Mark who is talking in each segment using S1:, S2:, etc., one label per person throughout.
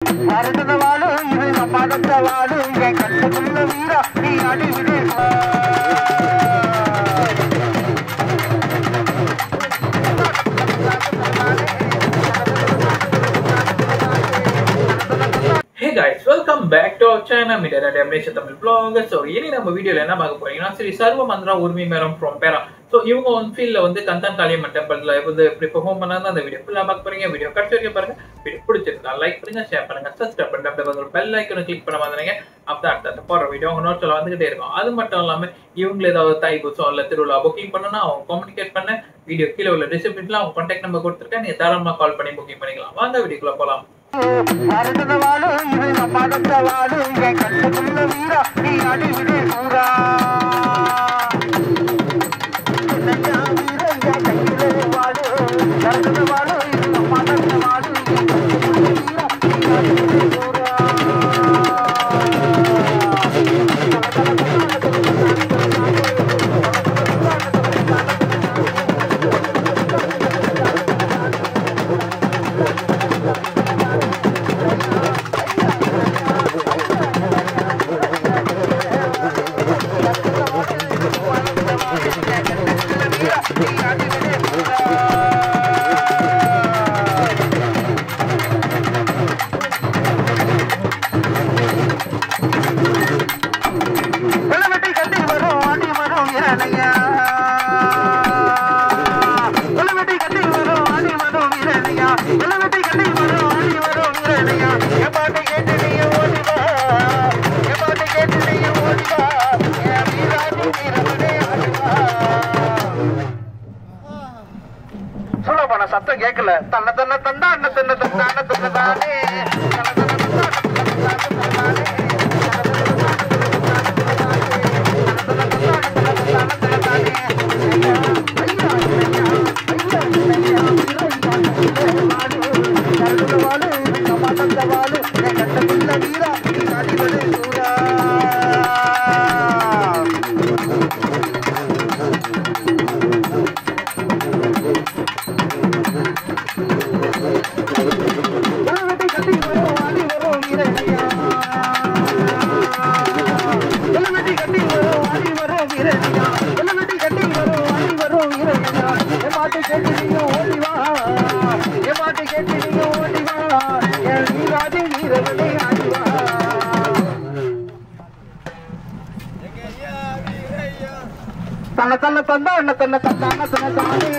S1: Hey guys, welcome back to our channel Media Damnation Tamil Vlog. So இனி நம்ம வீடியோல என்ன பார்க்க போறீங்கன்னா ஸ்ரீ சர்வ மந்திரா உரிமை மேரம் from பேரா. So இவங்க ஒன் ஃபீல்ட்ல வந்து கந்தன் காளியம்மன் டெம்பிள்ல வந்து எப்படி பெர்ஃபார்ம் பண்ணாங்க அந்த வீடியோ ஃபுல்லா பார்க்க போறீங்க. வீடியோ கடைசி வரைக்கும் பாருங்க. வீடியோ பிடிச்சிருந்தா லைக் பண்ணுங்க, ஷேர் பண்ணுங்க, சப்ஸ்கிரைப் பண்ணுங்க, அப்படியே வந்து பெல் ஐகானை கிளிக் பண்ண மாதிரிங்க. அப்பதான் அடுத்த போற வீடியோ உங்க நோட்ஸ்ல வந்துகிட்டே இருக்கும். அது மட்டும் இல்லாம இவங்க ஏதாவது தைப்பூசம் இல்ல திருவிழா புக்கிங் பண்ணனும்னா அவங்க கம்யூனிகேட் பண்ண வீடியோ கீழே உள்ள டிஸ்கிரிப்ஷன்ல அவங்க கான்டாக்ட் நம்பர் கொடுத்திருக்கேன். நீங்க தாராளமா கால் பண்ணி புக்கிங் பண்ணிக்கலாம். வாங்க வீடியோக்குள்ள போலாம். சத்தம் கேட்கல தன்ன தன்ன தந்தா அண்ண தன்ன தந்தா அண்ண தன்ன தானே தன்ன தன்ன தந்தா அண்ண தன்ன தந்தா அண்ண தன்ன தானே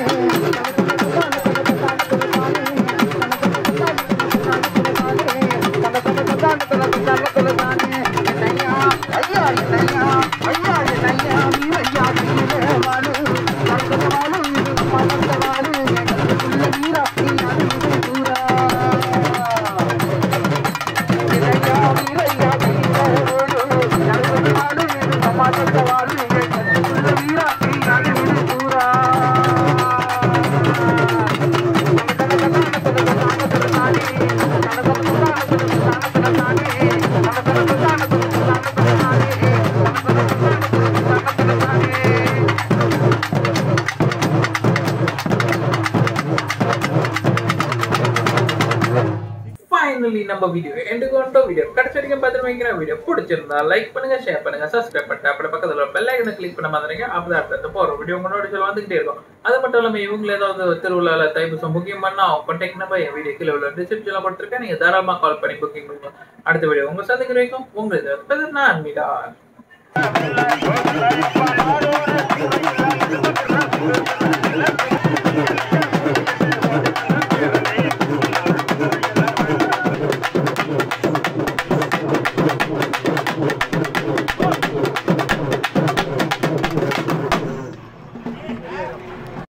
S1: நம்ம வீடியோ எண்டுக்கு வந்துட்டோம். வீடியோ கடைசி வரைக்கும் பார்த்துட்டு வீடியோ பிடிச்சிருந்தா லைக் பண்ணுங்க, ஷேர் பண்ணுங்க, சப்ஸ்கிரைப் பண்ணிட்டு அப்புறம் பக்கத்துல பெல் ஐகானை கிளிக் பண்ண மாதிரிங்க. அப்பதான் அடுத்த போற வீடியோ உங்களோட வந்துகிட்டே இருக்கும். அது மட்டும் இல்லாம இவங்க ஏதாவது திருவிழால தைப்பூசம் புக்கிங் பண்ணா அவங்க கான்டாக்ட் நம்பர் என் வீடியோ கீழே உள்ள டிஸ்கிரிப்ஷன்ல கொடுத்துருக்கேன். நீங்க தாராளமா கால் பண்ணி புக்கிங் பண்ணுங்க. அடுத்த வீடியோ உங்க சந்திக்கிற வரைக்கும் உங்களுக்கு நான் மீடா.